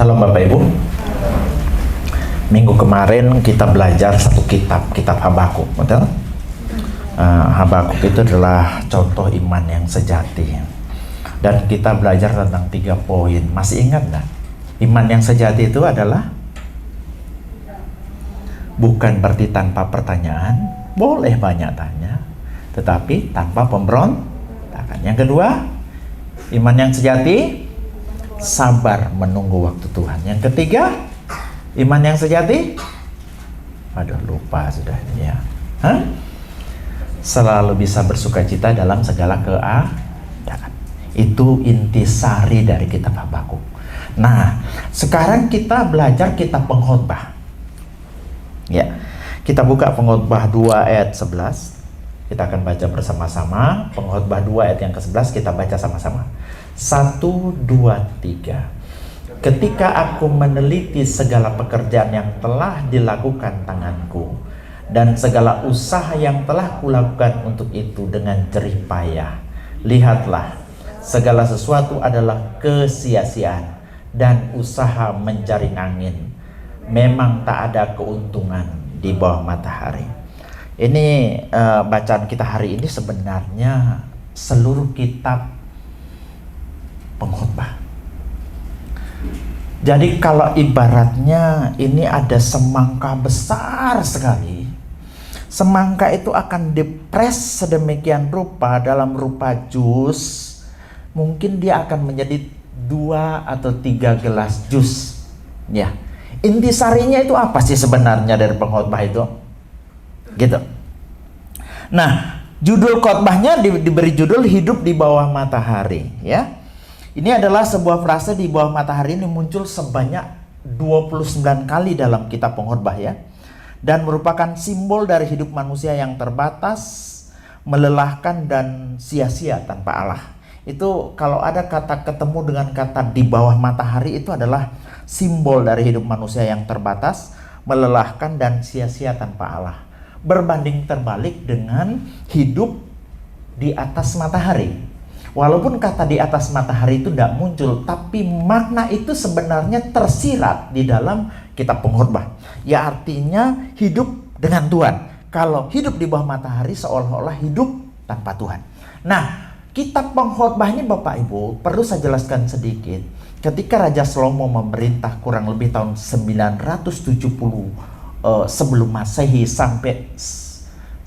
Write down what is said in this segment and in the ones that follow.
Salam Bapak Ibu. Minggu kemarin kita belajar satu kitab Habakuk, betul? Habakuk itu adalah contoh iman yang sejati. Dan kita belajar tentang 3 poin. Masih ingat nggak? Iman yang sejati itu adalah bukan berarti tanpa pertanyaan, boleh banyak tanya, tetapi tanpa pemberontakan. Yang kedua, iman yang sejati sabar menunggu waktu Tuhan. Yang ketiga, iman yang sejati, aduh lupa sudah ya. Selalu bisa bersukacita dalam segala keadaan. Itu intisari dari kitab Habakuk. Nah, sekarang kita belajar kitab Pengkhotbah. Ya, kita buka Pengkhotbah 2 ayat 11. Kita akan baca bersama-sama. Pengkhotbah 2 ayat yang ke-11 kita baca sama-sama. 1, 2, 3. Ketika aku meneliti segala pekerjaan yang telah dilakukan tanganku dan segala usaha yang telah kulakukan untuk itu dengan jerih payah, lihatlah, segala sesuatu adalah kesia-siaan dan usaha menjaring angin. Memang tak ada keuntungan di bawah matahari. Ini bacaan kita hari ini sebenarnya seluruh kitab Pengkhotbah. Jadi kalau ibaratnya ini ada semangka besar sekali. Semangka itu akan dipres sedemikian rupa dalam rupa jus. Mungkin dia akan menjadi 2 atau 3 gelas jus. Ya. Intisarinya itu apa sih sebenarnya dari pengkhotbah itu? Gitu. Nah, judul khotbahnya diberi judul Hidup di Bawah Matahari, ya. Ini adalah sebuah frase di bawah matahari ini muncul sebanyak 29 kali dalam kitab Pengkhotbah, ya. Dan merupakan simbol dari hidup manusia yang terbatas, melelahkan dan sia-sia tanpa Allah. Itu kalau ada kata ketemu dengan kata di bawah matahari itu adalah simbol dari hidup manusia yang terbatas, melelahkan dan sia-sia tanpa Allah. Berbanding terbalik dengan hidup di atas matahari. Walaupun kata di atas matahari itu tidak muncul, tapi makna itu sebenarnya tersirat di dalam kitab Pengkhotbah. Ya artinya hidup dengan Tuhan. Kalau hidup di bawah matahari seolah-olah hidup tanpa Tuhan. Nah, kitab Pengkhotbah ini Bapak Ibu, perlu saya jelaskan sedikit. Ketika Raja Salomo memerintah kurang lebih tahun 970 sebelum Masehi sampai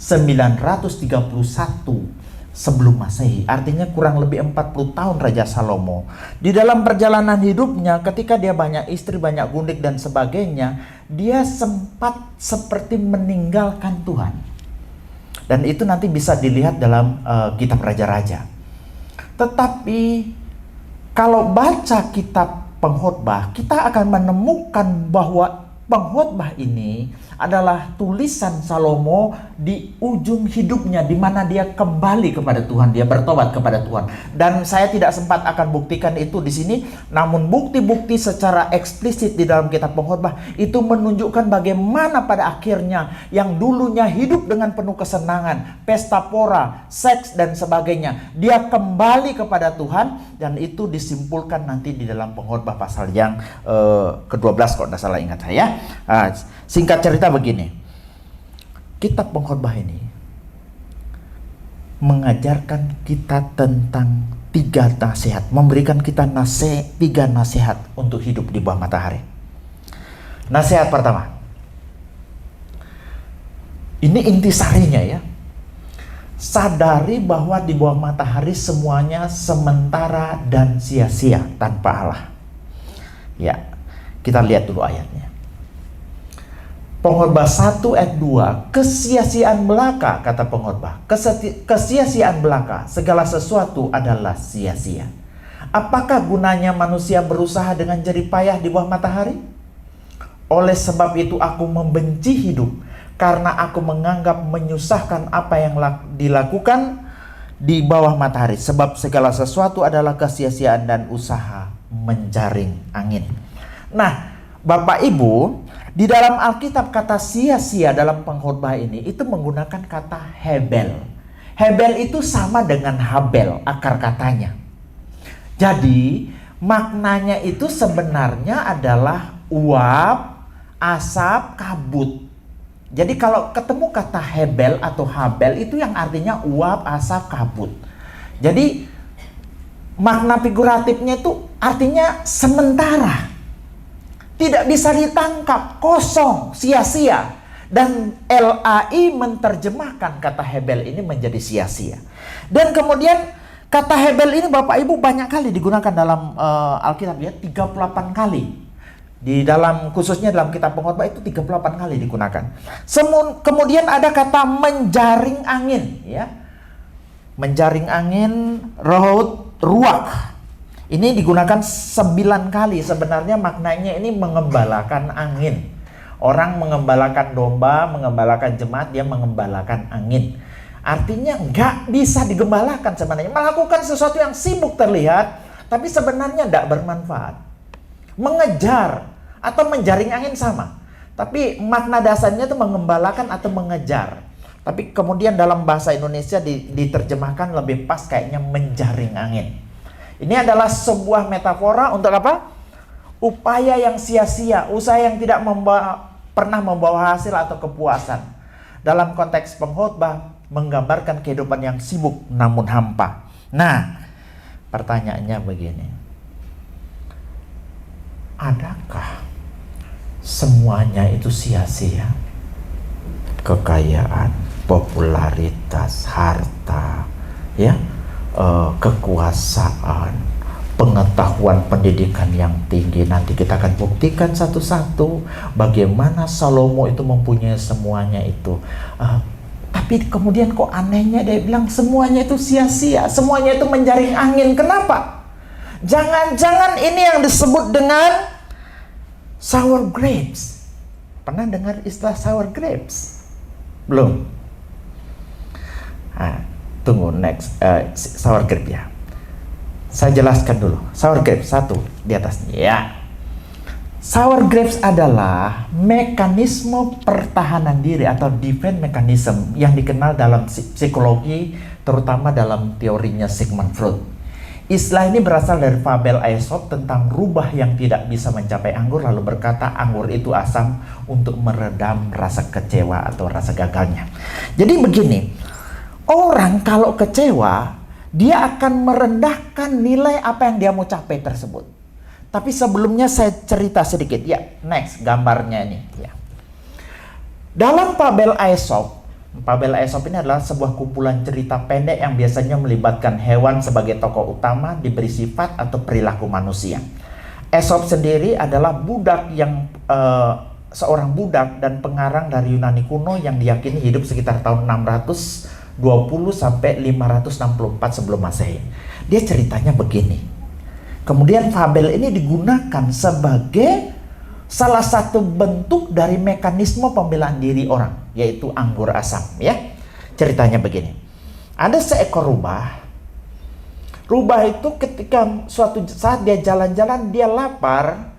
931 sebelum Masehi, artinya kurang lebih 40 tahun Raja Salomo. Di dalam perjalanan hidupnya, ketika dia banyak istri, banyak gundik dan sebagainya, dia sempat seperti meninggalkan Tuhan. Dan itu nanti bisa dilihat dalam kitab Raja-Raja. Tetapi kalau baca kitab Pengkhotbah, kita akan menemukan bahwa Pengkhotbah ini adalah tulisan Salomo di ujung hidupnya, di mana dia kembali kepada Tuhan, dia bertobat kepada Tuhan. Dan saya tidak sempat akan buktikan itu di sini, namun bukti-bukti secara eksplisit di dalam kitab Pengkhotbah itu menunjukkan bagaimana pada akhirnya yang dulunya hidup dengan penuh kesenangan, pesta pora, seks dan sebagainya, dia kembali kepada Tuhan, dan itu disimpulkan nanti di dalam Pengkhotbah pasal yang ke-12 kalau tidak salah ingat saya. Singkat cerita begini, kitab Pengkhotbah ini mengajarkan kita tentang 3 nasihat, memberikan kita 3 nasihat untuk hidup di bawah matahari. Nasihat pertama, ini intisarinya, ya. Sadari bahwa di bawah matahari semuanya sementara dan sia-sia tanpa Allah. Ya, kita lihat dulu ayatnya. Pengkhotbah 1 ayat 2, kesia-siaan belaka, kata Pengkhotbah. Kesia-siaan belaka, segala sesuatu adalah sia-sia. Apakah gunanya manusia berusaha dengan jerih payah di bawah matahari? Oleh sebab itu aku membenci hidup, karena aku menganggap menyusahkan apa yang dilakukan di bawah matahari. Sebab segala sesuatu adalah kesia-siaan dan usaha menjaring angin. Nah, Bapak Ibu, di dalam Alkitab kata sia-sia dalam Pengkhotbah ini itu menggunakan kata Hebel. Hebel itu sama dengan Habel akar katanya. Jadi maknanya itu sebenarnya adalah uap, asap, kabut. Jadi kalau ketemu kata Hebel atau Habel itu yang artinya uap, asap, kabut. Jadi makna figuratifnya itu artinya sementara. Tidak bisa ditangkap, kosong, sia-sia. Dan LAI menerjemahkan kata Hebel ini menjadi sia-sia. Dan kemudian kata Hebel ini Bapak Ibu banyak kali digunakan dalam Alkitab ya, 38 kali. Di dalam khususnya dalam kitab Pengkhotbah itu 38 kali digunakan. Kemudian ada kata menjaring angin ya. Menjaring angin, ruach. Ini digunakan 9 kali. Sebenarnya maknanya ini mengembalakan angin. Orang mengembalakan domba, mengembalakan jemaat, dia mengembalakan angin. Artinya nggak bisa digembalakan sebenarnya. Melakukan sesuatu yang sibuk terlihat, tapi sebenarnya tidak bermanfaat. Mengejar atau menjaring angin sama. Tapi makna dasarnya itu mengembalakan atau mengejar. Tapi kemudian dalam bahasa Indonesia diterjemahkan lebih pas kayaknya menjaring angin. Ini adalah sebuah metafora untuk apa? Upaya yang sia-sia, usaha yang tidak pernah membawa hasil atau kepuasan. Dalam konteks pengkhotbah menggambarkan kehidupan yang sibuk namun hampa. Nah, pertanyaannya begini. Adakah semuanya itu sia-sia? Kekayaan, popularitas, harta, ya, kekuasaan, pengetahuan pendidikan yang tinggi. Nanti kita akan buktikan satu-satu bagaimana Salomo itu mempunyai semuanya itu. Tapi kemudian kok anehnya dia bilang semuanya itu sia-sia, semuanya itu menjaring angin. Kenapa? Jangan-jangan ini yang disebut dengan sour grapes. Pernah dengar istilah sour grapes? Belum? Tunggu next sour grape ya. Saya jelaskan dulu. Sour grapes satu di atasnya ya. Sour grapes adalah mekanisme pertahanan diri atau defense mechanism yang dikenal dalam psikologi, terutama dalam teorinya Sigmund Freud. Istilah ini berasal dari fabel Aesop tentang rubah yang tidak bisa mencapai anggur lalu berkata anggur itu asam untuk meredam rasa kecewa atau rasa gagalnya. Jadi begini, orang kalau kecewa dia akan merendahkan nilai apa yang dia mau capai tersebut. Tapi sebelumnya saya cerita sedikit ya. Next gambarnya ini ya. Dalam fabel Aesop ini adalah sebuah kumpulan cerita pendek yang biasanya melibatkan hewan sebagai tokoh utama, diberi sifat atau perilaku manusia. Aesop sendiri adalah budak yang seorang budak dan pengarang dari Yunani kuno yang diyakini hidup sekitar tahun 620 sampai 564 sebelum Masehi. Dia ceritanya begini. Kemudian fabel ini digunakan sebagai salah satu bentuk dari mekanisme pembelaan diri orang, yaitu anggur asam ya. Ceritanya begini. Ada seekor rubah. Rubah itu ketika suatu saat dia jalan-jalan, dia lapar,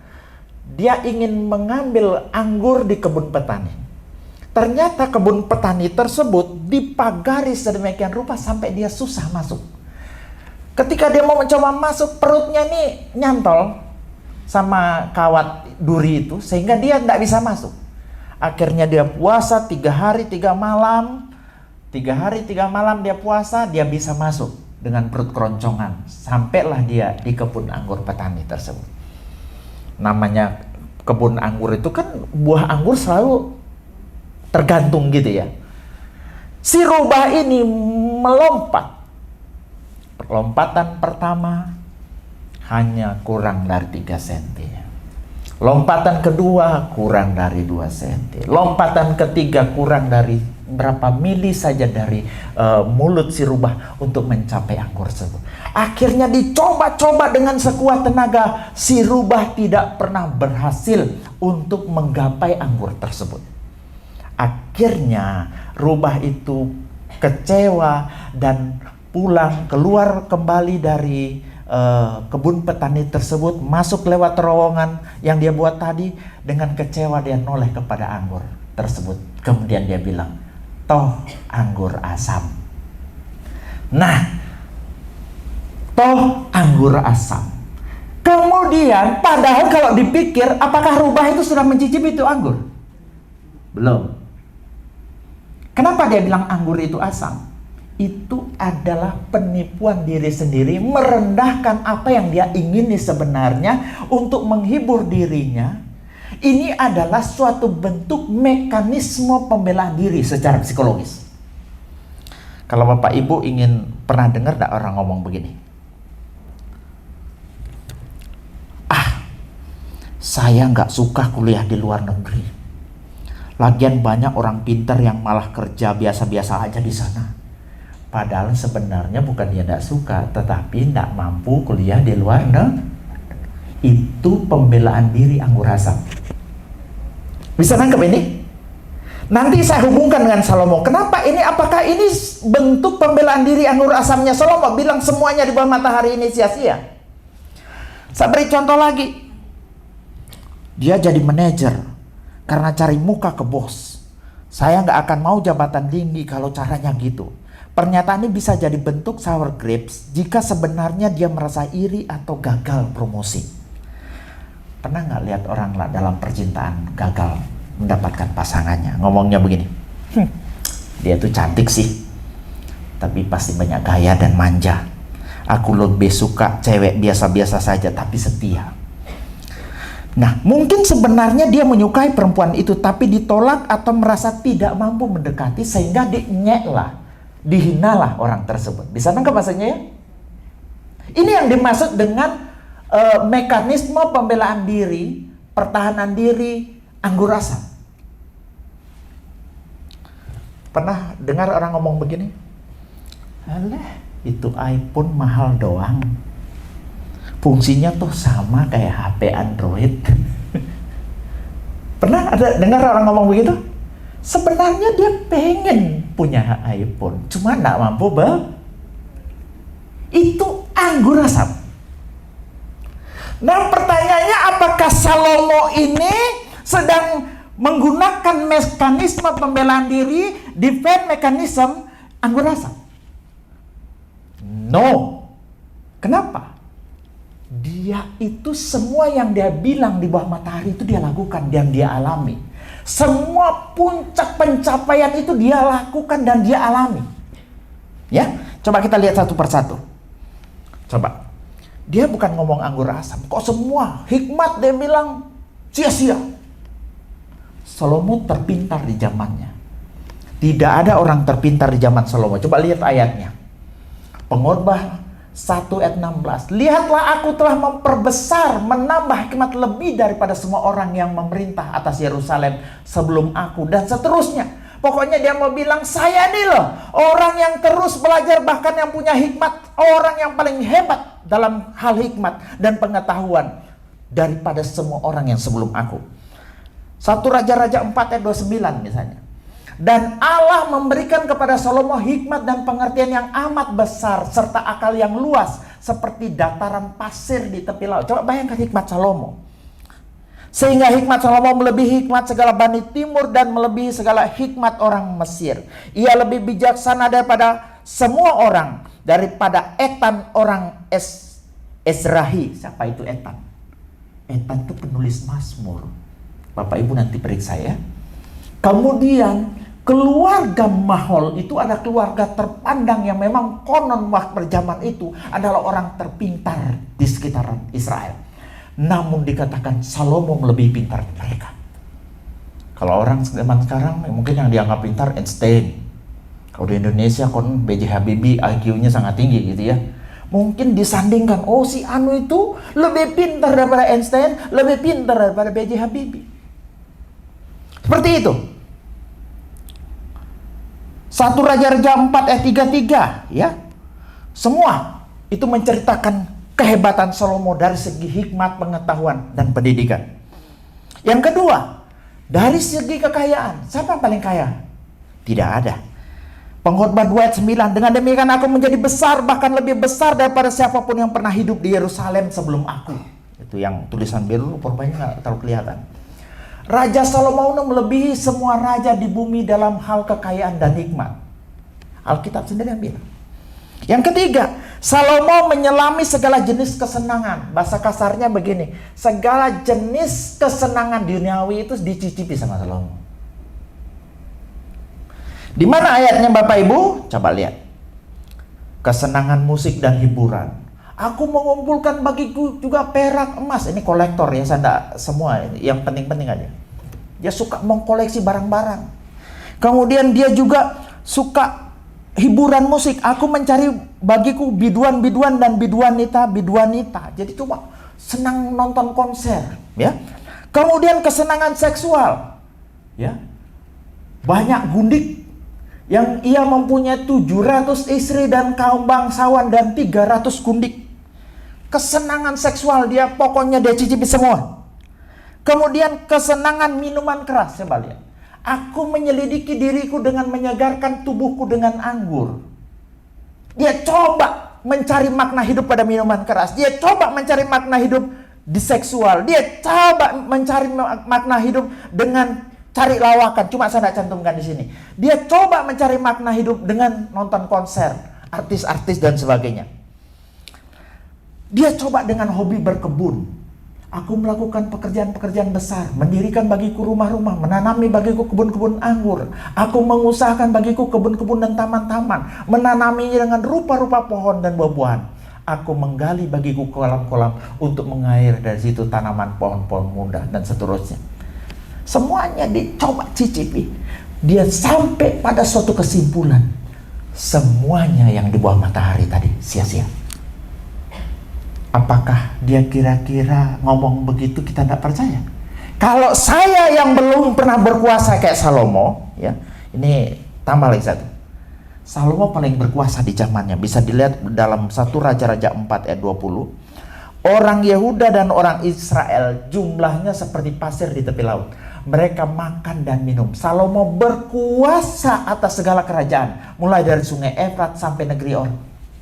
dia ingin mengambil anggur di kebun petani. Ternyata kebun petani tersebut dipagari sedemikian rupa sampai dia susah masuk. Ketika dia mau mencoba masuk, perutnya nih nyantol sama kawat duri itu sehingga dia tidak bisa masuk. Akhirnya dia puasa 3 hari 3 malam. 3 hari 3 malam dia puasa, dia bisa masuk dengan perut keroncongan. Sampailah dia di kebun anggur petani tersebut. Namanya kebun anggur itu kan buah anggur selalu tergantung gitu ya. Si rubah ini melompat. Lompatan pertama hanya kurang dari 3 cm. Lompatan kedua kurang dari 2 cm. Lompatan ketiga kurang dari berapa mili saja dari mulut si rubah untuk mencapai anggur tersebut. Akhirnya dicoba-coba dengan sekuat tenaga, si rubah tidak pernah berhasil untuk menggapai anggur tersebut. Akhirnya rubah itu kecewa dan pulang, keluar kembali dari kebun petani tersebut, masuk lewat terowongan yang dia buat tadi. Dengan kecewa dia noleh kepada anggur tersebut. Kemudian dia bilang, toh anggur asam. Nah, toh anggur asam. Kemudian, padahal kalau dipikir, apakah rubah itu sudah mencicipi itu anggur? Belum. Kenapa dia bilang anggur itu asam? Itu adalah penipuan diri sendiri, merendahkan apa yang dia ingini sebenarnya untuk menghibur dirinya. Ini adalah suatu bentuk mekanisme pembelaan diri secara psikologis. Kalau Bapak Ibu ingin pernah dengar tak orang ngomong begini? Saya nggak suka kuliah di luar negeri. Lagian banyak orang pintar yang malah kerja biasa-biasa aja di sana. Padahal sebenarnya bukan dia nggak suka, tetapi nggak mampu kuliah di luar negeri. Itu pembelaan diri anggur asam. Bisa nangkep ini? Nanti saya hubungkan dengan Salomo. Kenapa ini? Apakah ini bentuk pembelaan diri anggur asamnya Salomo? Bilang semuanya di bawah matahari ini sia-sia. Saya beri contoh lagi. Dia jadi manajer karena cari muka ke bos. Saya nggak akan mau jabatan tinggi kalau caranya gitu. Pernyataan ini bisa jadi bentuk sour grapes jika sebenarnya dia merasa iri atau gagal promosi. Pernah nggak lihat orang lah dalam percintaan gagal mendapatkan pasangannya? Ngomongnya begini, dia tuh cantik sih, tapi pasti banyak gaya dan manja. Aku lebih suka cewek biasa-biasa saja tapi setia. Nah, mungkin sebenarnya dia menyukai perempuan itu, tapi ditolak atau merasa tidak mampu mendekati sehingga dinyeklah, dihinalah orang tersebut. Bisa nangkep maksudnya ya? Ini yang dimaksud dengan mekanisme pembelaan diri, pertahanan diri, anggur asam. Pernah dengar orang ngomong begini? Alah, itu iPhone mahal doang. Fungsinya tuh sama kayak HP Android. Pernah ada dengar orang ngomong begitu? Sebenarnya dia pengen punya iPhone, cuma nggak mampu Itu anggur asam. Nah, pertanyaannya, apakah Salomo ini sedang menggunakan mekanisme pembelaan diri, defense mechanism anggur asam? No. Kenapa? Dia itu semua yang dia bilang di bawah matahari itu dia lakukan dan dia alami. Semua puncak pencapaian itu dia lakukan dan dia alami. Ya, coba kita lihat satu persatu. Coba. Dia bukan ngomong anggur asam. Kok semua hikmat dia bilang sia-sia. Salomo terpintar di zamannya. Tidak ada orang terpintar di zaman Salomo. Coba lihat ayatnya. Pengkhotbah 1 ayat 16. Lihatlah, aku telah memperbesar, menambah hikmat lebih daripada semua orang yang memerintah atas Yerusalem sebelum aku, dan seterusnya. Pokoknya dia mau bilang, saya nih loh orang yang terus belajar, bahkan yang punya hikmat, orang yang paling hebat dalam hal hikmat dan pengetahuan daripada semua orang yang sebelum aku. 1 Raja-Raja 4 ayat 29 misalnya. Dan Allah memberikan kepada Salomo hikmat dan pengertian yang amat besar serta akal yang luas seperti dataran pasir di tepi laut. Coba bayangkan hikmat Salomo. Sehingga hikmat Salomo melebihi hikmat segala Bani Timur dan melebihi segala hikmat orang Mesir. Ia lebih bijaksana daripada semua orang, daripada Etan orang Ezrahi. Siapa itu Etan? Etan itu penulis Mazmur. Bapak Ibu nanti periksa ya. Kemudian keluarga Mahol itu ada keluarga terpandang yang memang konon waktu zaman itu adalah orang terpintar di sekitaran Israel. Namun dikatakan Salomo lebih pintar dari mereka. Kalau orang zaman sekarang mungkin yang dianggap pintar Einstein. Kalau di Indonesia kon B.J. Habibie IQ-nya sangat tinggi gitu ya. Mungkin disandingkan, oh si Anu itu lebih pintar daripada Einstein, lebih pintar daripada B.J. Habibie. Seperti itu. 1 Raja-Raja 4 ayat 33 ya. Semua itu menceritakan kehebatan Salomo dari segi hikmat, pengetahuan dan pendidikan. Yang kedua, dari segi kekayaan, siapa yang paling kaya? Tidak ada. Pengkhotbah 2 ayat 9, dengan demikian aku menjadi besar, bahkan lebih besar daripada siapapun yang pernah hidup di Yerusalem sebelum aku. Itu yang tulisan biru, rupanya nggak terlalu kelihatan. Raja Salomo melebihi semua raja di bumi dalam hal kekayaan dan hikmat. Alkitab sendiri yang bilang. Yang ketiga, Salomo menyelami segala jenis kesenangan. Bahasa kasarnya begini, segala jenis kesenangan duniawi itu dicicipi sama Salomo. Di mana ayatnya Bapak Ibu? Coba lihat. Kesenangan musik dan hiburan. Aku mengumpulkan bagiku juga perak, emas. Ini kolektor ya, saya enggak semua, yang penting-penting aja. Dia suka mengkoleksi barang-barang. Kemudian dia juga suka hiburan musik. Aku mencari bagiku biduan-biduan dan biduanita. Jadi coba senang nonton konser, ya. Kemudian kesenangan seksual, ya. Banyak gundik yang ia mempunyai 700 istri dan kaum bangsawan dan 300 gundik. Kesenangan seksual dia pokoknya dia cicipi semua. Kemudian kesenangan minuman keras, coba lihat. Aku menyelidiki diriku dengan menyegarkan tubuhku dengan anggur. Dia coba mencari makna hidup pada minuman keras. Dia coba mencari makna hidup di seksual. Dia coba mencari makna hidup dengan cari lawakan. Cuma saya tidak cantumkan di sini. Dia coba mencari makna hidup dengan nonton konser, artis-artis dan sebagainya. Dia coba dengan hobi berkebun. Aku melakukan pekerjaan-pekerjaan besar, mendirikan bagiku rumah-rumah, menanami bagiku kebun-kebun anggur. Aku mengusahakan bagiku kebun-kebun dan taman-taman, menanaminya dengan rupa-rupa pohon dan buah-buahan. Aku menggali bagiku kolam-kolam untuk mengair dari situ tanaman pohon-pohon muda dan seterusnya. Semuanya dicoba cicipi. Dia sampai pada suatu kesimpulan. Semuanya yang di bawah matahari tadi sia-sia. Apakah dia kira-kira ngomong begitu kita tidak percaya? Kalau saya yang belum pernah berkuasa kayak Salomo, ya, ini tambah lagi satu. Salomo paling berkuasa di zamannya. Bisa dilihat dalam 1 Raja-Raja 4 ayat 20. Orang Yehuda dan orang Israel jumlahnya seperti pasir di tepi laut. Mereka makan dan minum. Salomo berkuasa atas segala kerajaan, mulai dari sungai Efrat sampai negeri Or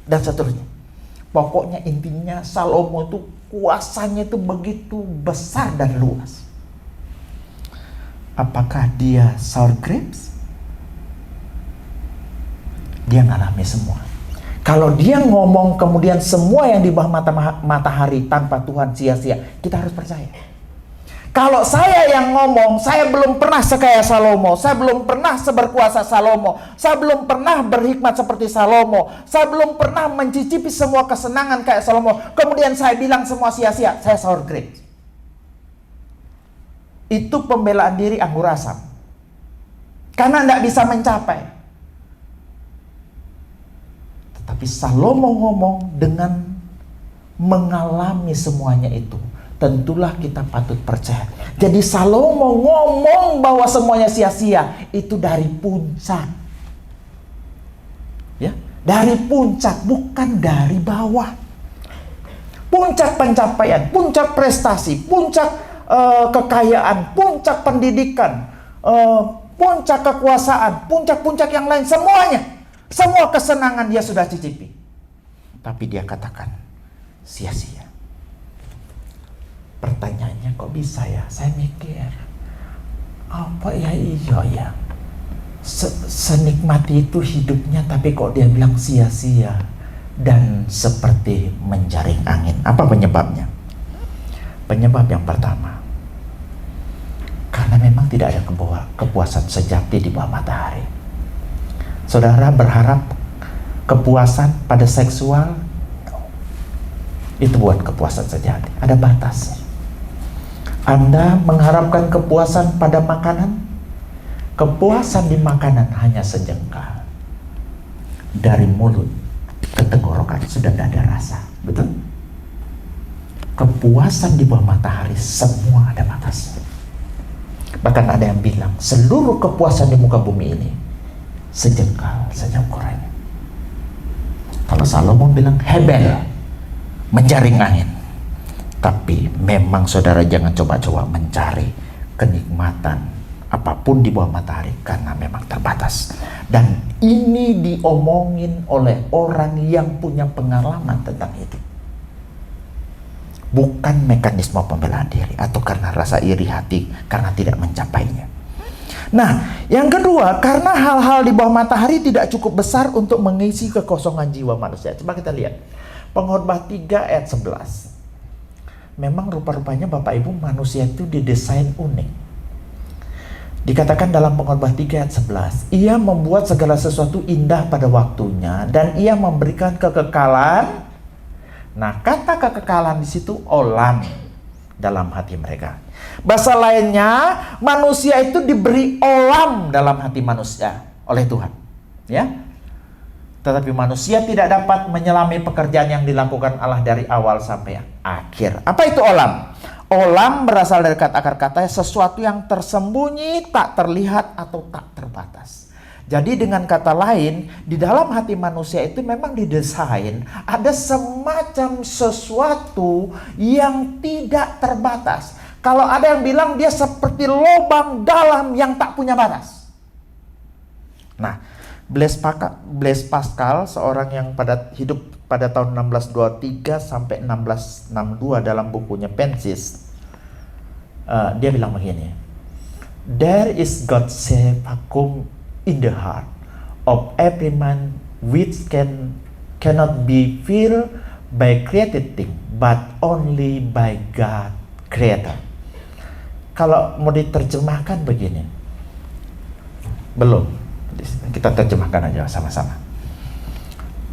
dan seterusnya. Pokoknya intinya Salomo itu kuasanya itu begitu besar dan luas. Apakah dia sour grapes? Dia ngalami semua. Kalau dia ngomong kemudian semua yang di bawah matahari tanpa Tuhan sia-sia, kita harus percaya. Kalau saya yang ngomong, saya belum pernah sekaya Salomo, saya belum pernah seberkuasa Salomo, saya belum pernah berhikmat seperti Salomo, saya belum pernah mencicipi semua kesenangan kayak Salomo, kemudian saya bilang semua sia-sia, saya sour grapes. Itu pembelaan diri anggur asam. Karena tidak bisa mencapai. Tetapi Salomo ngomong dengan mengalami semuanya itu. Tentulah kita patut percaya. Jadi Salomo ngomong bahwa semuanya sia-sia itu dari puncak. Ya, dari puncak, bukan dari bawah. Puncak pencapaian, puncak prestasi, puncak kekayaan, puncak pendidikan, puncak kekuasaan, puncak-puncak yang lain, semuanya. Semua kesenangan dia sudah cicipi. Tapi dia katakan sia-sia. Pertanyaannya kok bisa ya? Saya mikir, apa ya iya ya? Senikmati itu hidupnya, tapi kok dia bilang sia-sia dan seperti menjaring angin. Apa penyebabnya? Penyebab yang pertama, karena memang tidak ada kepuasan sejati di bawah matahari. Saudara berharap kepuasan pada seksual, itu bukan kepuasan sejati, ada batasnya. Anda mengharapkan kepuasan pada makanan, kepuasan di makanan hanya sejengkal. Dari mulut ke tenggorokan sudah tidak ada rasa, betul? Kepuasan di bawah matahari semua ada batasnya. Bahkan ada yang bilang seluruh kepuasan di muka bumi ini sejengkal saja ukurannya. Kalau Salomo bilang hebel, menjaring angin. Tapi memang saudara jangan coba-coba mencari kenikmatan apapun di bawah matahari, karena memang terbatas. Dan ini diomongin oleh orang yang punya pengalaman tentang itu. Bukan mekanisme pembelaan diri atau karena rasa iri hati karena tidak mencapainya. Nah, yang kedua, karena hal-hal di bawah matahari tidak cukup besar untuk mengisi kekosongan jiwa manusia. Coba kita lihat. Pengkhotbah 3 ayat 11. Memang rupa-rupanya Bapak Ibu manusia itu didesain unik. Dikatakan dalam Pengkhotbah 3 ayat 11, ia membuat segala sesuatu indah pada waktunya dan ia memberikan kekekalan. Nah, kata kekekalan di situ olam dalam hati mereka. Bahasa lainnya, manusia itu diberi olam dalam hati manusia oleh Tuhan, ya. Tetapi manusia tidak dapat menyelami pekerjaan yang dilakukan Allah dari awal sampai akhir. Apa itu olam? Olam berasal dari kata akar katanya sesuatu yang tersembunyi, tak terlihat atau tak terbatas. Jadi dengan kata lain, di dalam hati manusia itu memang didesain ada semacam sesuatu yang tidak terbatas. Kalau ada yang bilang dia seperti lubang dalam yang tak punya batas. Nah, Blaise Pascal, seorang yang hidup pada tahun 1623 sampai 1662 dalam bukunya Pensis, dia bilang begini, there is God's vacuum in the heart of every man which cannot be filled by created thing, but only by God Creator. Kalau mau diterjemahkan begini, belum. Kita terjemahkan aja sama-sama.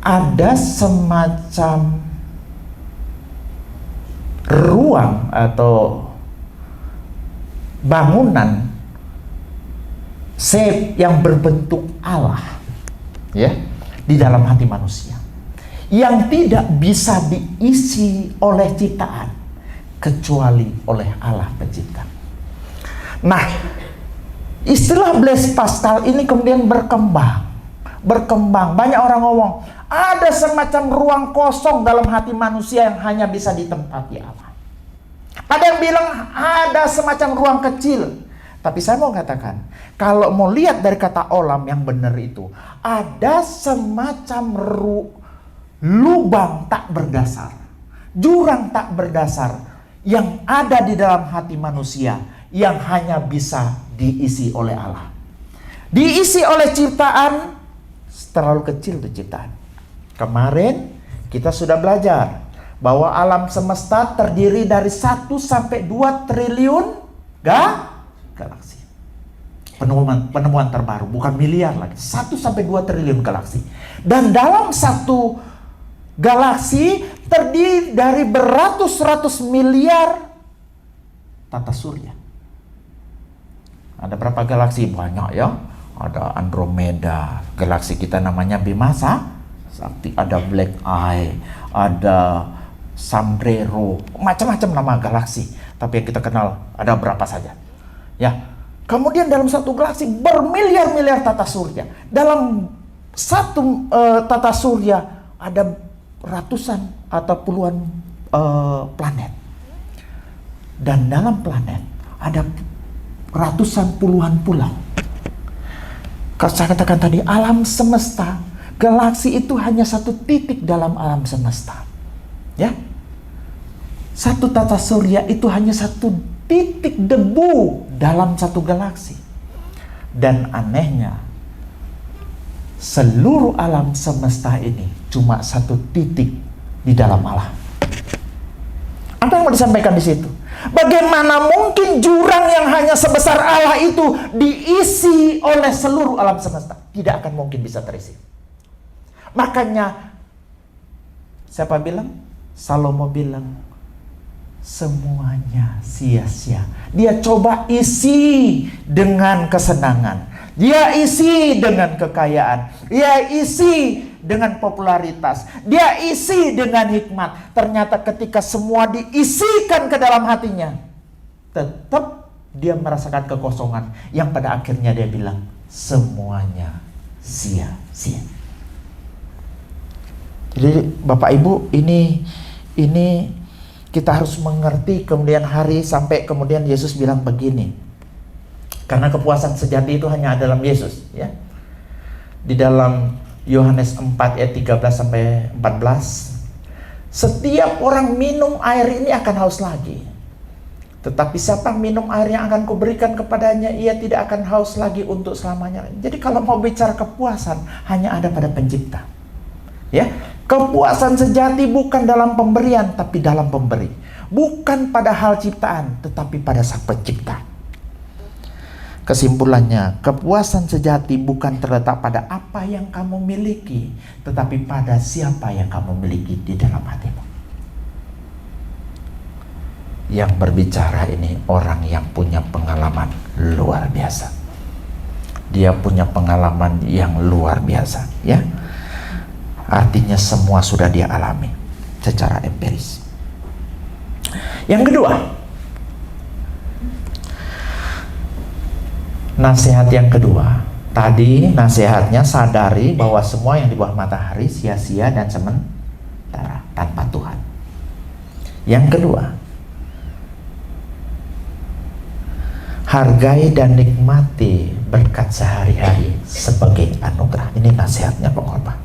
Ada semacam ruang atau bangunan shape yang berbentuk Allah, ya, di dalam hati manusia, yang tidak bisa diisi oleh ciptaan kecuali oleh Allah pencipta. Nah, istilah Blaise Pascal ini kemudian berkembang. Banyak orang ngomong, ada semacam ruang kosong dalam hati manusia yang hanya bisa ditempati Allah. Ada yang bilang ada semacam ruang kecil. Tapi saya mau katakan, kalau mau lihat dari kata olam yang benar itu, ada semacam lubang tak berdasar, jurang tak berdasar yang ada di dalam hati manusia yang hanya bisa diisi oleh Allah. Diisi oleh ciptaan, terlalu kecil itu ciptaan. Kemarin kita sudah belajar bahwa alam semesta terdiri dari 1 sampai 2 triliun galaksi. Penemuan terbaru, bukan miliar lagi. 1 sampai 2 triliun galaksi. Dan dalam satu galaksi terdiri dari beratus-ratus miliar tata surya. Ada berapa galaksi? Banyak ya. Ada Andromeda, galaksi kita namanya Bima Sakti, ada Black Eye, ada Sombrero, macam-macam nama galaksi. Tapi yang kita kenal ada berapa saja. Ya. Kemudian dalam satu galaksi bermiliar-miliar tata surya. Dalam satu tata surya ada ratusan atau puluhan planet. Dan dalam planet ada ratusan puluhan pulau. Kalau saya katakan tadi, alam semesta, galaksi itu hanya satu titik dalam alam semesta. Ya. Satu tata surya itu hanya satu titik debu dalam satu galaksi. Dan anehnya, seluruh alam semesta ini cuma satu titik di dalam Allah. Apa yang mau disampaikan di situ? Bagaimana mungkin jurang yang hanya sebesar Allah itu diisi oleh seluruh alam semesta? Tidak akan mungkin bisa terisi. Makanya siapa bilang? Salomo bilang, semuanya sia-sia. Dia coba isi dengan kesenangan. Dia isi dengan kekayaan. Dia isi dengan popularitas. Dia isi dengan hikmat. Ternyata ketika semua diisikan ke dalam hatinya, tetap dia merasakan kekosongan. Yang pada akhirnya dia bilang, semuanya sia-sia. Jadi Bapak Ibu, ini kita harus mengerti kemudian hari sampai kemudian Yesus bilang begini. Karena kepuasan sejati itu hanya dalam Yesus, ya. Di dalam Yohanes 4 ayat 13 sampai 14, setiap orang minum air ini akan haus lagi. Tetapi siapa minum air yang akan kuberikan kepadanya, ia tidak akan haus lagi untuk selamanya. Jadi kalau mau bicara kepuasan, hanya ada pada Pencipta. Ya, kepuasan sejati bukan dalam pemberian, tapi dalam pemberi. Bukan pada hal ciptaan, tetapi pada Sang Pencipta. Kesimpulannya, kepuasan sejati bukan terletak pada apa yang kamu miliki, tetapi pada siapa yang kamu miliki di dalam hatimu. Yang berbicara ini orang yang punya pengalaman luar biasa. Dia punya pengalaman yang luar biasa, ya. Artinya semua sudah dia alami secara empiris. Yang kedua, nasihat yang kedua. Tadi nasihatnya sadari bahwa semua yang di bawah matahari sia-sia dan sementara tanpa Tuhan. Yang kedua, hargai dan nikmati berkat sehari-hari sebagai anugerah. Ini nasihatnya pengkhotbah.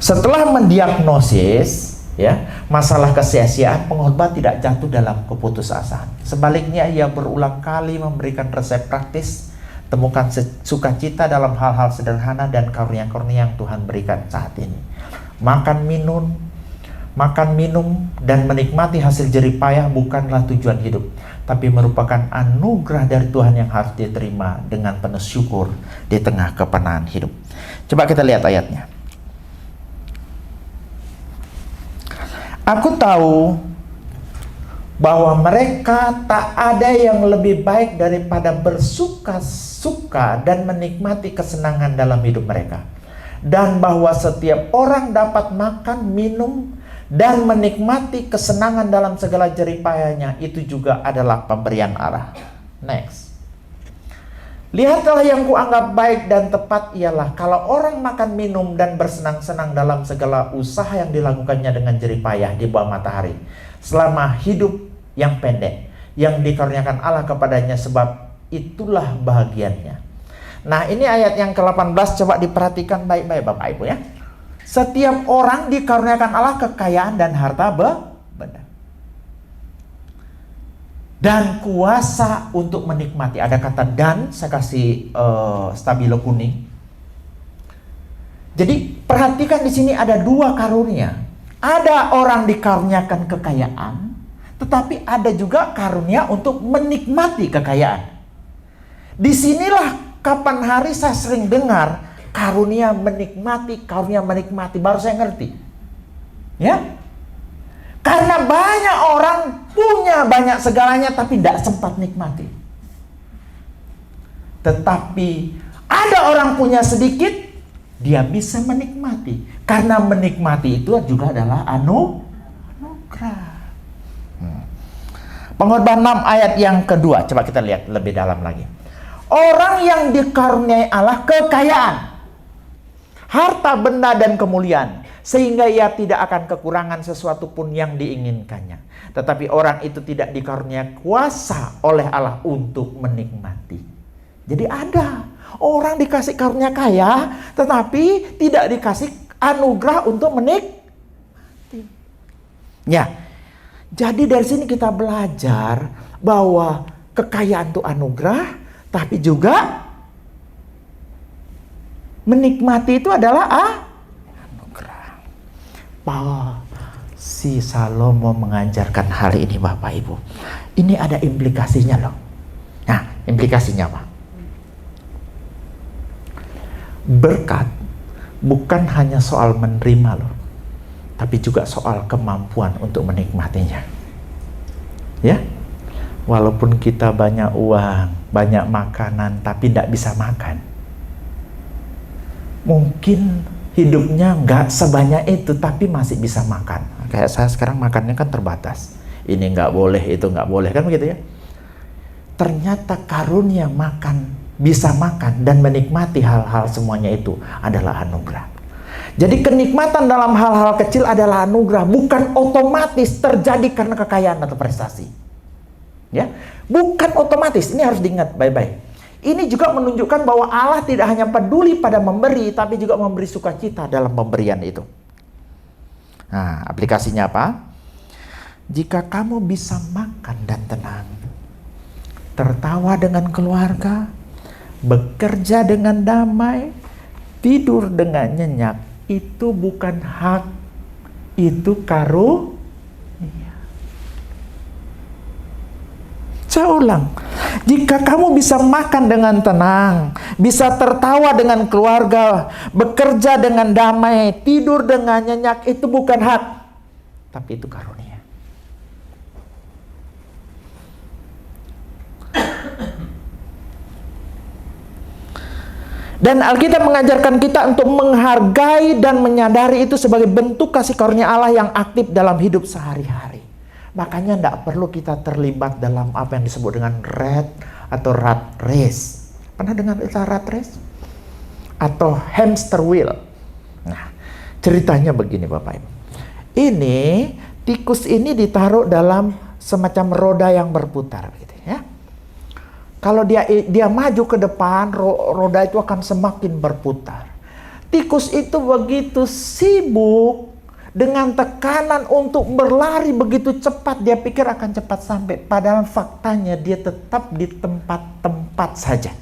Setelah mendiagnosis masalah kesia-siaan, pengkhotbah tidak jatuh dalam keputusasaan. Sebaliknya, ia berulang kali memberikan resep praktis, temukan sukacita dalam hal-hal sederhana dan karunia-karunia yang Tuhan berikan saat ini. Makan, minum, dan menikmati hasil jerih payah bukanlah tujuan hidup, tapi merupakan anugerah dari Tuhan yang harus diterima dengan penuh syukur di tengah kepenaan hidup. Coba kita lihat ayatnya. Aku tahu bahwa mereka tak ada yang lebih baik daripada bersuka-suka dan menikmati kesenangan dalam hidup mereka. Dan bahwa setiap orang dapat makan, minum, dan menikmati kesenangan dalam segala jerih payahnya, itu juga adalah pemberian Allah. Next. Lihatlah yang kuanggap baik dan tepat ialah kalau orang makan, minum, dan bersenang-senang dalam segala usaha yang dilakukannya dengan jerih payah di bawah matahari, selama hidup yang pendek, yang dikaruniakan Allah kepadanya, sebab itulah bahagiannya. Nah, ini ayat yang ke-18, coba diperhatikan baik-baik Bapak Ibu ya. Setiap orang dikaruniakan Allah kekayaan dan harta benda, dan kuasa untuk menikmati. Ada kata dan, saya kasih stabilo kuning. Jadi perhatikan di sini ada dua karunia. Ada orang dikaruniakan kekayaan, tetapi ada juga karunia untuk menikmati kekayaan. Disinilah kapan hari saya sering dengar karunia menikmati. Baru saya ngerti. Ya. Karena banyak orang punya banyak segalanya tapi tidak sempat nikmati. Tetapi ada orang punya sedikit, dia bisa menikmati. Karena menikmati itu juga adalah anugerah. Pengkhotbah 6 ayat yang kedua, coba kita lihat lebih dalam lagi. Orang yang dikaruniai Allah kekayaan, harta benda dan kemuliaan, sehingga ia tidak akan kekurangan sesuatu pun yang diinginkannya. Tetapi orang itu tidak dikaruniai kuasa oleh Allah untuk menikmati. Jadi ada orang dikasih karunia kaya, tetapi tidak dikasih anugerah untuk menikmati. Ya, jadi dari sini kita belajar bahwa kekayaan itu anugerah, tapi juga menikmati itu adalah anugerah. Si Salomo mengajarkan hal ini Bapak Ibu. Ini ada implikasinya loh. Nah, implikasinya apa? Berkat bukan hanya soal menerima loh, tapi juga soal kemampuan untuk menikmatinya. Ya, walaupun kita banyak uang, banyak makanan, tapi tidak bisa makan. Mungkin hidupnya nggak sebanyak itu, tapi masih bisa makan. Kayak saya sekarang makannya kan terbatas. Ini nggak boleh, itu nggak boleh, kan begitu ya. Ternyata karunia makan, bisa makan dan menikmati hal-hal semuanya itu adalah anugerah. Jadi kenikmatan dalam hal-hal kecil adalah anugerah, bukan otomatis terjadi karena kekayaan atau prestasi. Ya, bukan otomatis. Ini harus diingat baik-baik. Ini juga menunjukkan bahwa Allah tidak hanya peduli pada memberi, tapi juga memberi sukacita dalam pemberian itu. Nah, aplikasinya apa? Jika kamu bisa makan dan tenang, tertawa dengan keluarga, bekerja dengan damai, tidur dengan nyenyak, itu bukan hak, itu karunia. Saya ulang, jika kamu bisa makan dengan tenang, bisa tertawa dengan keluarga, bekerja dengan damai, tidur dengan nyenyak, itu bukan hak, tapi itu karunia. Dan Alkitab mengajarkan kita untuk menghargai dan menyadari itu sebagai bentuk kasih karunia Allah yang aktif dalam hidup sehari-hari. Makanya tidak perlu kita terlibat dalam apa yang disebut dengan rat race. Pernah dengar istilah rat race? Atau hamster wheel. Nah, ceritanya begini Bapak Ibu. Ini, tikus ini ditaruh dalam semacam roda yang berputar. Gitu, ya. Kalau dia maju ke depan, roda itu akan semakin berputar. Tikus itu begitu sibuk dengan tekanan untuk berlari begitu cepat, dia pikir akan cepat sampai. Padahal faktanya dia tetap di tempat-tempat saja.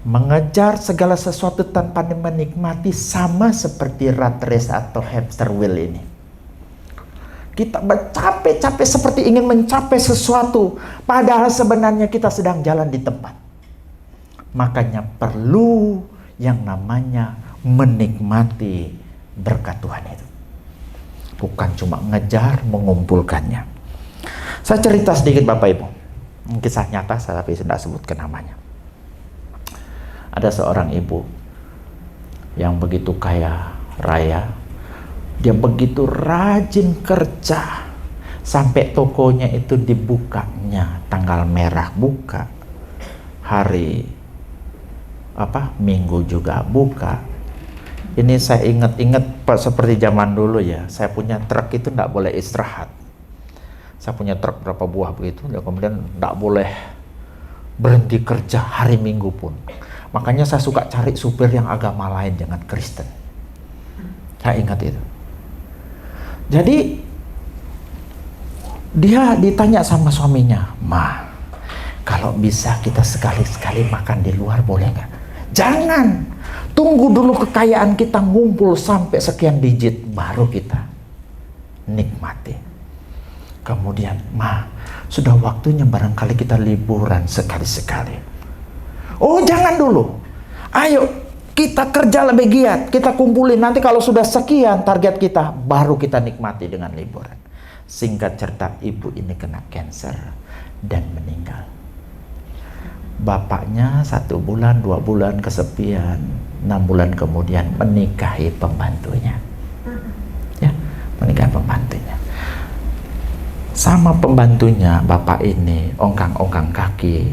Mengejar segala sesuatu tanpa menikmati, sama seperti rat race atau hamster wheel ini. Kita bercapek-capek seperti ingin mencapai sesuatu, padahal sebenarnya kita sedang jalan di tempat. Makanya perlu yang namanya menikmati berkat Tuhan itu. Bukan cuma ngejar mengumpulkannya. Saya cerita sedikit Bapak Ibu. Kisah nyata, tapi saya tidak sebutkan namanya. Ada seorang ibu yang begitu kaya raya. Dia begitu rajin kerja sampai tokonya itu dibukanya tanggal merah buka, hari Minggu juga buka. Ini saya ingat-ingat seperti zaman dulu ya, saya punya truk itu tidak boleh istirahat. Saya punya truk berapa buah begitu, dan kemudian tidak boleh berhenti kerja hari Minggu pun. Makanya saya suka cari supir yang agama lain, jangan Kristen. Saya ingat itu. Jadi dia ditanya sama suaminya, "Ma, kalau bisa kita sekali-sekali makan di luar boleh nggak?" "Jangan, tunggu dulu kekayaan kita ngumpul sampai sekian digit, baru kita nikmati." Kemudian, "Ma, sudah waktunya barangkali kita liburan sekali-sekali." "Oh, jangan dulu. Ayo, kita kerja lebih giat, kita kumpulin. Nanti kalau sudah sekian target kita, baru kita nikmati dengan liburan." Singkat cerita, ibu ini kena kanker dan meninggal. Bapaknya 1 bulan, 2 bulan kesepian, 6 bulan kemudian menikahi pembantunya. Ya, menikahi pembantunya. Sama pembantunya, bapak ini ongkang-ongkang kaki,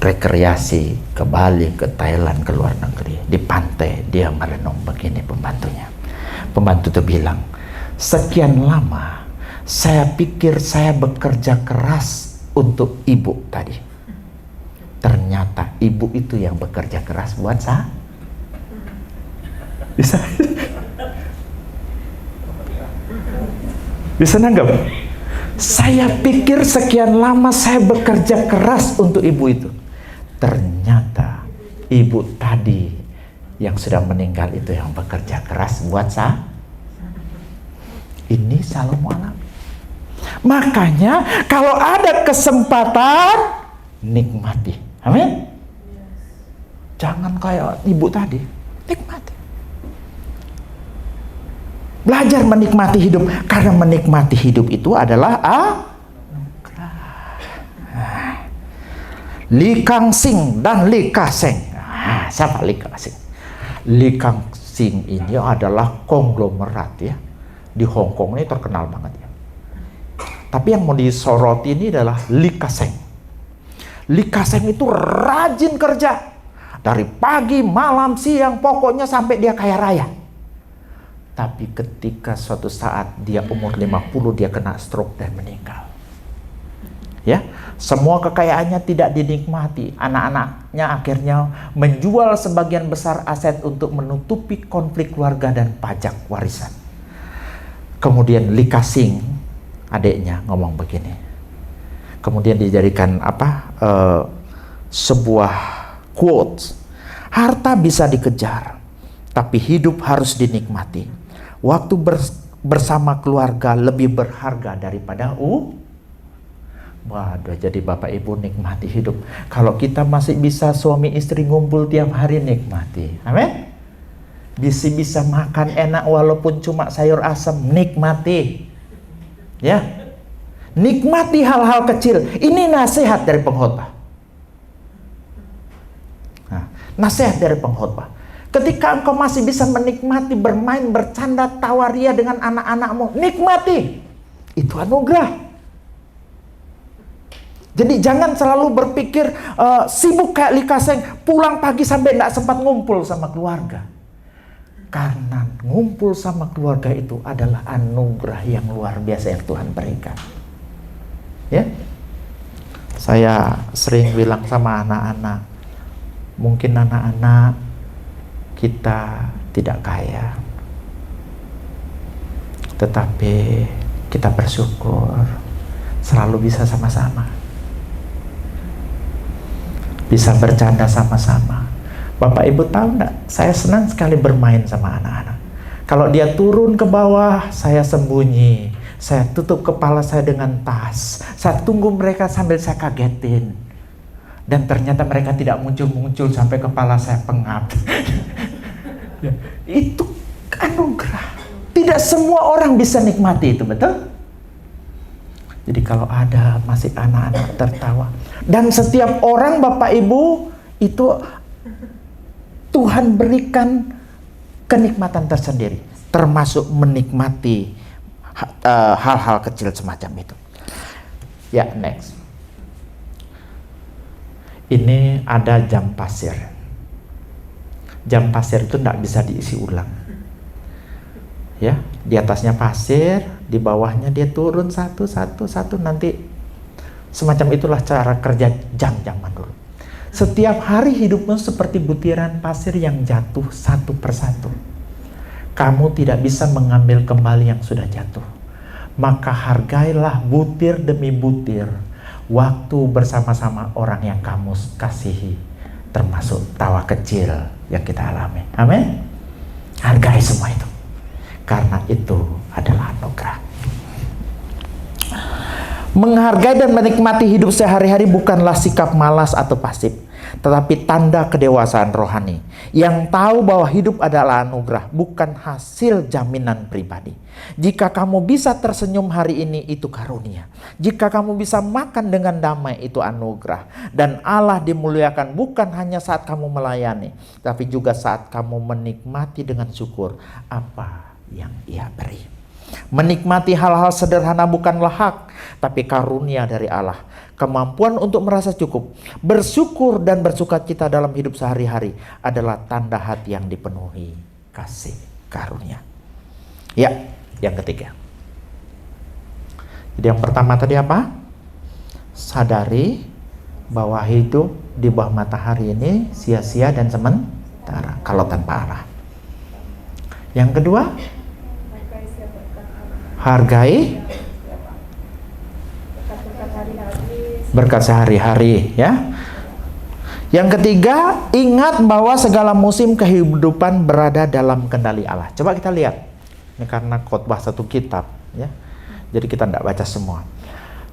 rekreasi ke Bali, ke Thailand, ke luar negeri. Di pantai dia merenung begini pembantunya. Pembantu itu bilang, "Sekian lama saya pikir saya bekerja keras untuk ibu tadi. Ternyata ibu itu yang bekerja keras buat saya." Bisa nanggap? "Saya pikir sekian lama saya bekerja keras untuk ibu itu. Ternyata ibu tadi yang sudah meninggal itu yang bekerja keras buat saya." Ini Salomo alami. Makanya kalau ada kesempatan, nikmati. Amin. Jangan kayak ibu tadi, nikmati. Belajar menikmati hidup, karena menikmati hidup itu adalah Li Kang Sing dan Li Ka Seng. Siapa Li Kang Sing? Li Kang Sing ini adalah konglomerat ya. Di Hong Kong ini terkenal banget ya. Tapi yang mau disoroti ini adalah Li Ka Seng. Li Ka Seng itu rajin kerja. Dari pagi, malam, siang, pokoknya sampai dia kaya raya. Tapi ketika suatu saat dia umur 50, dia kena stroke dan meninggal. Ya, semua kekayaannya tidak dinikmati. Anak-anaknya akhirnya menjual sebagian besar aset untuk menutupi konflik keluarga dan pajak warisan. Kemudian Lee Ka-shing, adiknya, ngomong begini. Kemudian dijadikan sebuah quote. Harta bisa dikejar, tapi hidup harus dinikmati. Waktu bersama keluarga lebih berharga daripada Waduh, jadi Bapak Ibu nikmati hidup. Kalau kita masih bisa suami istri ngumpul tiap hari, nikmati. Amin. Bisa makan enak walaupun cuma sayur asam, nikmati. Ya. Nikmati hal-hal kecil. Ini nasihat dari pengkhotbah. Nah, nasihat dari pengkhotbah. Ketika engkau masih bisa menikmati, bermain, bercanda, tawaria dengan anak-anakmu, nikmati. Itu anugerah. Jadi jangan selalu berpikir sibuk kayak Lee Ka-shing, pulang pagi sampai tidak sempat ngumpul sama keluarga. Karena ngumpul sama keluarga itu adalah anugerah yang luar biasa yang Tuhan berikan. Ya, saya sering bilang sama anak-anak, mungkin anak-anak kita tidak kaya, tetapi kita bersyukur selalu bisa sama-sama, bisa bercanda sama-sama. Bapak Ibu tahu enggak, saya senang sekali bermain sama anak-anak. Kalau dia turun ke bawah, saya sembunyi, saya tutup kepala saya dengan tas, saya tunggu mereka sambil saya kagetin. Dan ternyata mereka tidak muncul-muncul sampai kepala saya pengap. Itu anugerah. Tidak semua orang bisa nikmati itu, betul? Jadi kalau ada masih anak-anak tertawa. Dan setiap orang Bapak Ibu itu Tuhan berikan kenikmatan tersendiri. Termasuk menikmati hal-hal kecil semacam itu. Ya, next. Ini ada jam pasir. Jam pasir itu tidak bisa diisi ulang. Ya, di atasnya pasir, di bawahnya dia turun satu, nanti semacam itulah cara kerja jam zaman dulu. Setiap hari hidupmu seperti butiran pasir yang jatuh satu persatu. Kamu tidak bisa mengambil kembali yang sudah jatuh. Maka hargailah butir demi butir waktu bersama-sama orang yang kamu kasihi, termasuk tawa kecil yang kita alami. Amin. Hargai semua itu, karena itu adalah anugerah. Menghargai dan menikmati hidup sehari-hari bukanlah sikap malas atau pasif, tetapi tanda kedewasaan rohani yang tahu bahwa hidup adalah anugerah, bukan hasil jaminan pribadi. Jika kamu bisa tersenyum hari ini, itu karunia. Jika kamu bisa makan dengan damai, itu anugerah. Dan Allah dimuliakan bukan hanya saat kamu melayani, tapi juga saat kamu menikmati dengan syukur apa yang Ia beri. Menikmati hal-hal sederhana bukanlah hak, tapi karunia dari Allah. Kemampuan untuk merasa cukup, bersyukur dan bersukacita dalam hidup sehari-hari adalah tanda hati yang dipenuhi kasih karunia. Ya, yang ketiga. Jadi yang pertama tadi apa? Sadari bahwa hidup di bawah matahari ini sia-sia dan sementara kalau tanpa arah. Yang kedua, hargai berkat sehari-hari, ya. Yang ketiga, ingat bahwa segala musim kehidupan berada dalam kendali Allah. Coba kita lihat. Ini karena khotbah satu kitab, ya. Jadi kita tidak baca semua.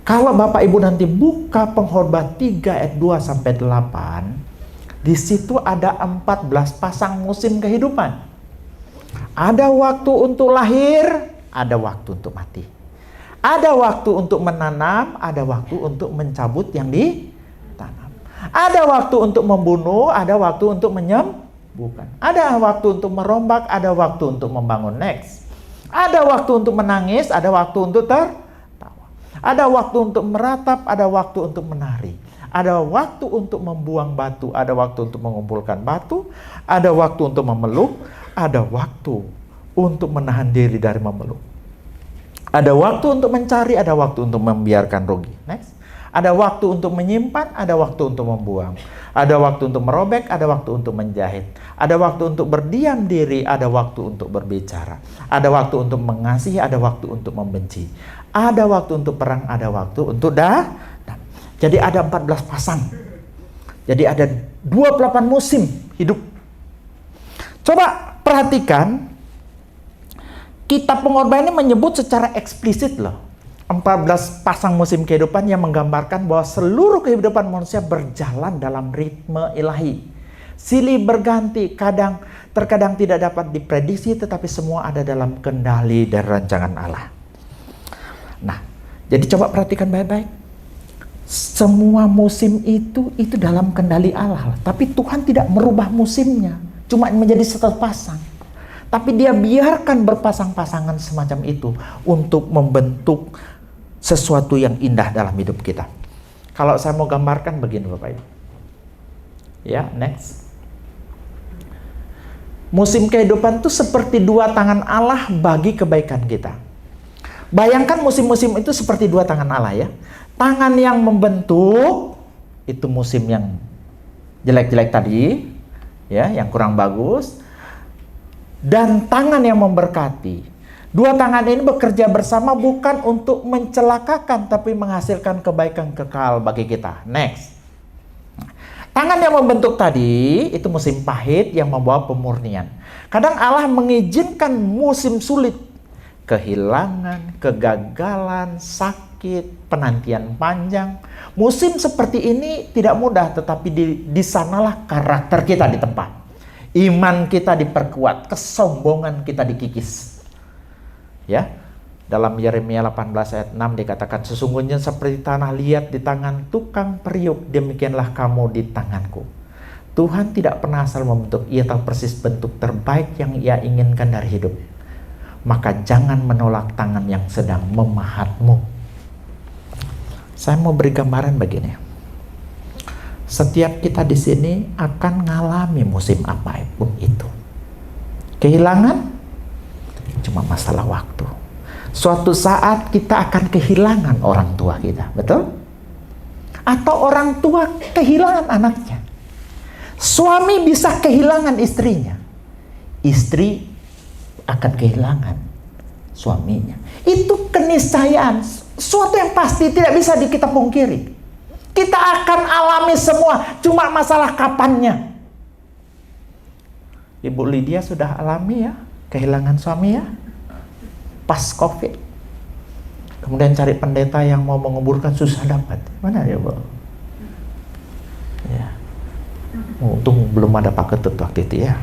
Kalau Bapak Ibu nanti buka Pengkhotbah 3 ayat 2 sampai 8, di situ ada 14 pasang musim kehidupan. Ada waktu untuk lahir, ada waktu untuk mati. Ada waktu untuk menanam, ada waktu untuk mencabut yang ditanam. Ada waktu untuk membunuh, ada waktu untuk menyembuhkan. Ada waktu untuk merombak, ada waktu untuk membangun. Next. Ada waktu untuk menangis, ada waktu untuk tertawa. Ada waktu untuk meratap, ada waktu untuk menari. Ada waktu untuk membuang batu, ada waktu untuk mengumpulkan batu. Ada waktu untuk memeluk, ada waktu untuk menahan diri dari memeluk. Ada waktu untuk mencari, ada waktu untuk membiarkan rugi. Next. Ada waktu untuk menyimpan, ada waktu untuk membuang. Ada waktu untuk merobek, ada waktu untuk menjahit. Ada waktu untuk berdiam diri, ada waktu untuk berbicara. Ada waktu untuk mengasihi, ada waktu untuk membenci. Ada waktu untuk perang, ada waktu untuk Jadi ada 14 pasang. Jadi ada 28 musim hidup. Coba perhatikan, kitab Pengorbanan ini menyebut secara eksplisit loh. 14 pasang musim kehidupan yang menggambarkan bahwa seluruh kehidupan manusia berjalan dalam ritme ilahi. Silih berganti, terkadang tidak dapat diprediksi, tetapi semua ada dalam kendali dan rancangan Allah. Nah, jadi coba perhatikan baik-baik. Semua musim itu dalam kendali Allah. Tapi Tuhan tidak merubah musimnya, cuma menjadi satu pasang. Tapi dia biarkan berpasang-pasangan semacam itu untuk membentuk sesuatu yang indah dalam hidup kita. Kalau saya mau gambarkan begini Bapak Ibu. Ya, next. Musim kehidupan itu seperti dua tangan Allah bagi kebaikan kita. Bayangkan musim-musim itu seperti dua tangan Allah ya. Tangan yang membentuk, itu musim yang jelek-jelek tadi, ya, yang kurang bagus. Dan tangan yang memberkati. Dua tangan ini bekerja bersama bukan untuk mencelakakan, tapi menghasilkan kebaikan kekal bagi kita. Next. Tangan yang membentuk tadi, itu musim pahit yang membawa pemurnian. Kadang Allah mengizinkan musim sulit. Kehilangan, kegagalan, sakit, penantian panjang. Musim seperti ini tidak mudah, tetapi di sanalah karakter kita ditempa. Iman kita diperkuat, kesombongan kita dikikis. Ya, dalam Yeremia 18 ayat 6 dikatakan, sesungguhnya seperti tanah liat di tangan tukang periuk, demikianlah kamu di tanganku. Tuhan tidak pernah asal membentuk, ia tahu persis bentuk terbaik yang ia inginkan dari hidup. Maka jangan menolak tangan yang sedang memahatmu. Saya mau beri gambaran begini. Setiap kita di sini akan mengalami musim apapun itu. Kehilangan cuma masalah waktu. Suatu saat kita akan kehilangan orang tua kita, betul? Atau orang tua kehilangan anaknya. Suami bisa kehilangan istrinya. Istri akan kehilangan suaminya. Itu keniscayaan, suatu yang pasti tidak bisa kita pungkiri. Kita akan alami semua, cuma masalah kapannya. Ibu Lydia sudah alami ya, kehilangan suami ya, pas COVID. Kemudian cari pendeta yang mau menguburkan susah dapat. Mana ya Bu? Ya. Untung belum ada Pak Ketut waktu itu ya.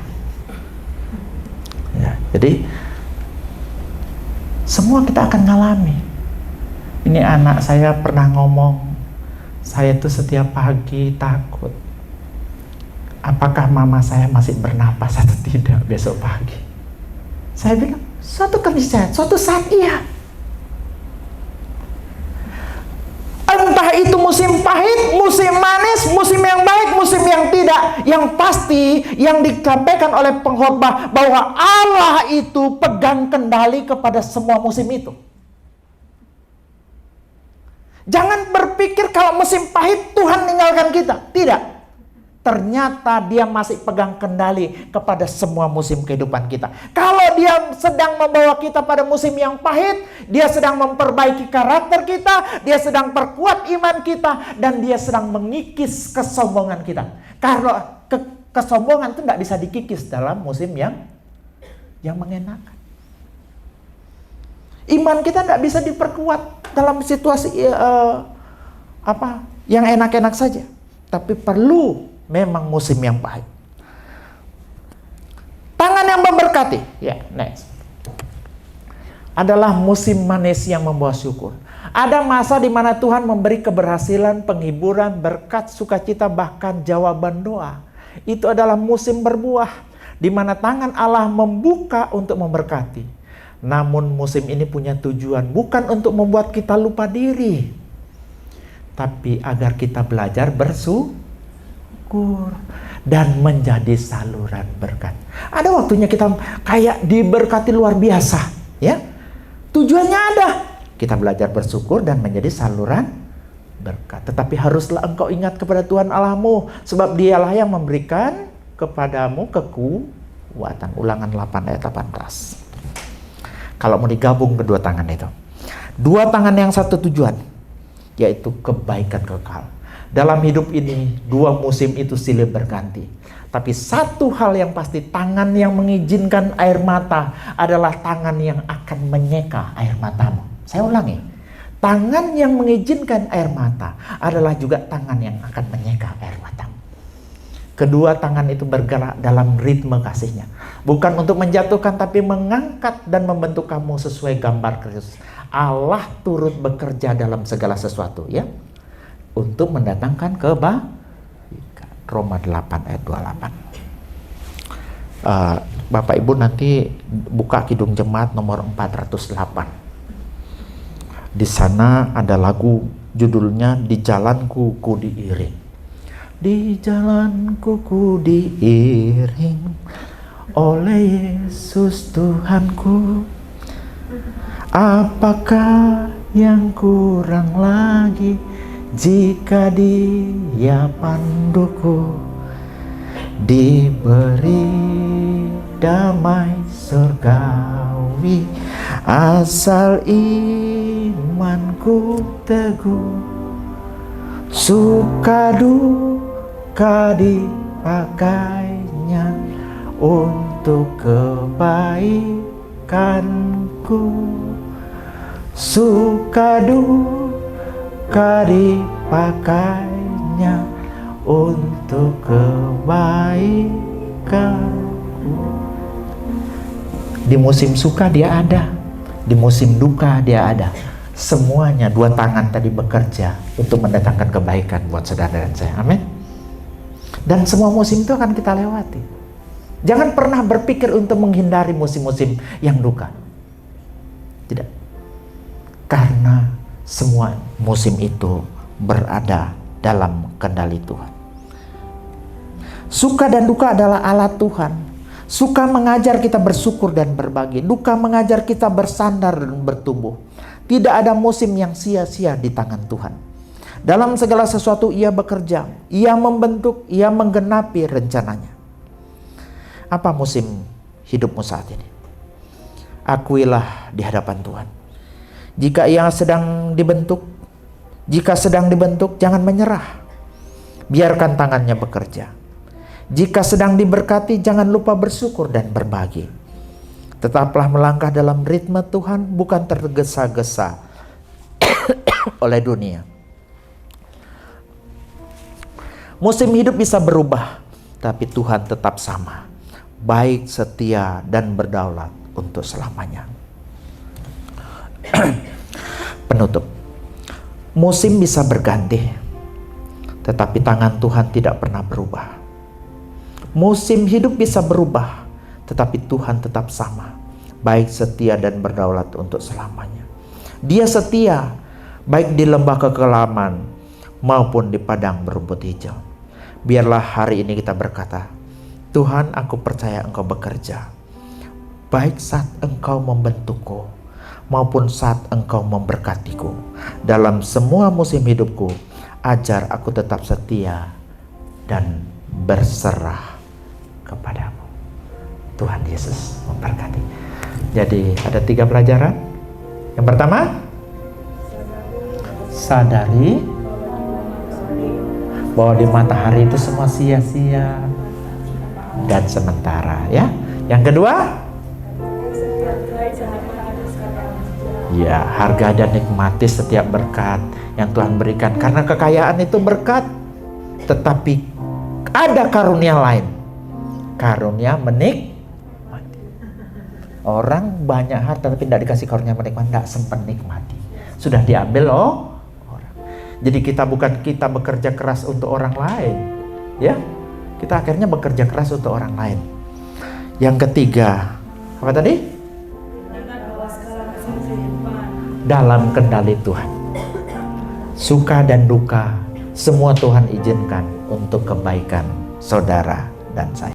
Ya, jadi semua kita akan ngalami. Ini anak saya pernah ngomong, saya tuh setiap pagi takut. Apakah mama saya masih bernapas atau tidak besok pagi? Saya bilang, suatu keniscayaan, suatu saat iya. Entah itu musim pahit, musim manis, musim yang baik, musim yang tidak. Yang pasti, yang disampaikan oleh pengkhotbah bahwa Allah itu pegang kendali kepada semua musim itu. Jangan berpikir kalau musim pahit Tuhan tinggalkan kita. Tidak. Ternyata dia masih pegang kendali kepada semua musim kehidupan kita. Kalau dia sedang membawa kita pada musim yang pahit, dia sedang memperbaiki karakter kita, dia sedang perkuat iman kita, dan dia sedang mengikis kesombongan kita. Karena kesombongan itu tidak bisa dikikis dalam musim yang mengenakan. Iman kita tidak bisa diperkuat dalam situasi yang enak-enak saja. Tapi perlu memang musim yang pahit. Tangan yang memberkati, ya, next. Adalah musim manis yang membawa syukur. Ada masa di mana Tuhan memberi keberhasilan, penghiburan, berkat, sukacita, bahkan jawaban doa. Itu adalah musim berbuah, di mana tangan Allah membuka untuk memberkati. Namun musim ini punya tujuan bukan untuk membuat kita lupa diri, tapi agar kita belajar bersyukur dan menjadi saluran berkat. Ada waktunya kita kayak diberkati luar biasa, ya. Tujuannya ada. Kita belajar bersyukur dan menjadi saluran berkat. Tetapi haruslah engkau ingat kepada Tuhan Allahmu, sebab Dialah yang memberikan kepadamu kekuatan. Ulangan 8 ayat 18. Kalau mau digabung kedua tangan itu, dua tangan yang satu tujuan, yaitu kebaikan kekal. Dalam hidup ini, dua musim itu silih berganti. Tapi satu hal yang pasti, tangan yang mengizinkan air mata adalah tangan yang akan menyeka air matamu. Saya ulangi, tangan yang mengizinkan air mata adalah juga tangan yang akan menyeka air matamu. Kedua tangan itu bergerak dalam ritme kasihnya. Bukan untuk menjatuhkan, tapi mengangkat dan membentuk kamu sesuai gambar Kristus. Allah turut bekerja dalam segala sesuatu, ya, untuk mendatangkan kebaikan. Roma 8 ayat 28. Bapak Ibu nanti buka Kidung Jemaat nomor 408. Di sana ada lagu judulnya Di Jalanku Ku Diiring. Di jalanku ku diiring oleh Yesus Tuhanku. Apakah yang kurang lagi jika Dia panduku? Diberi damai surgawi asal imanku teguh. Suka duka dipakainya untuk kebaikanku. Suka duka dipakainya untuk kebaikanku. Di musim suka Dia ada, di musim duka Dia ada. Semuanya dua tangan tadi bekerja untuk mendatangkan kebaikan buat saudara dan saya. Amin. Dan semua musim itu akan kita lewati. Jangan pernah berpikir untuk menghindari musim-musim yang duka. Tidak. Karena semua musim itu berada dalam kendali Tuhan. Suka dan duka adalah alat Tuhan. Suka mengajar kita bersyukur dan berbagi. Duka mengajar kita bersandar dan bertumbuh. Tidak ada musim yang sia-sia di tangan Tuhan. Dalam segala sesuatu Ia bekerja. Ia membentuk, Ia menggenapi rencananya. Apa musim hidupmu saat ini? Akuilah di hadapan Tuhan. Jika sedang dibentuk, jangan menyerah. Biarkan tangannya bekerja. Jika sedang diberkati, jangan lupa bersyukur dan berbagi. Tetaplah melangkah dalam ritme Tuhan, bukan tergesa-gesa oleh dunia. Musim hidup bisa berubah, tapi Tuhan tetap sama, baik, setia, dan berdaulat untuk selamanya. Penutup. Musim bisa berganti, tetapi tangan Tuhan tidak pernah berubah. Musim hidup bisa berubah, tetapi Tuhan tetap sama, baik, setia, dan berdaulat untuk selamanya. Dia setia, baik di lembah kekelaman maupun di padang berumput hijau. Biarlah hari ini kita berkata, Tuhan, aku percaya Engkau bekerja, baik saat Engkau membentukku, maupun saat Engkau memberkatiku. Dalam semua musim hidupku, ajar aku tetap setia dan berserah kepadamu. Tuhan Yesus memberkati. Jadi ada 3 pelajaran. Yang pertama, sadari bahwa di matahari itu semua sia-sia dan sementara, ya. Yang kedua, ya, harga dan nikmati setiap berkat yang Tuhan berikan. Karena kekayaan itu berkat, tetapi ada karunia lain. Karunia menikmati. Orang banyak harta tapi tidak dikasih karunia menikmati, tidak sempat nikmati. Sudah diambil orang. Jadi bukan kita bekerja keras untuk orang lain, ya. Kita akhirnya bekerja keras untuk orang lain. Yang ketiga, apa tadi? Dalam kendali Tuhan. Suka dan duka, semua Tuhan izinkan untuk kebaikan saudara dan saya.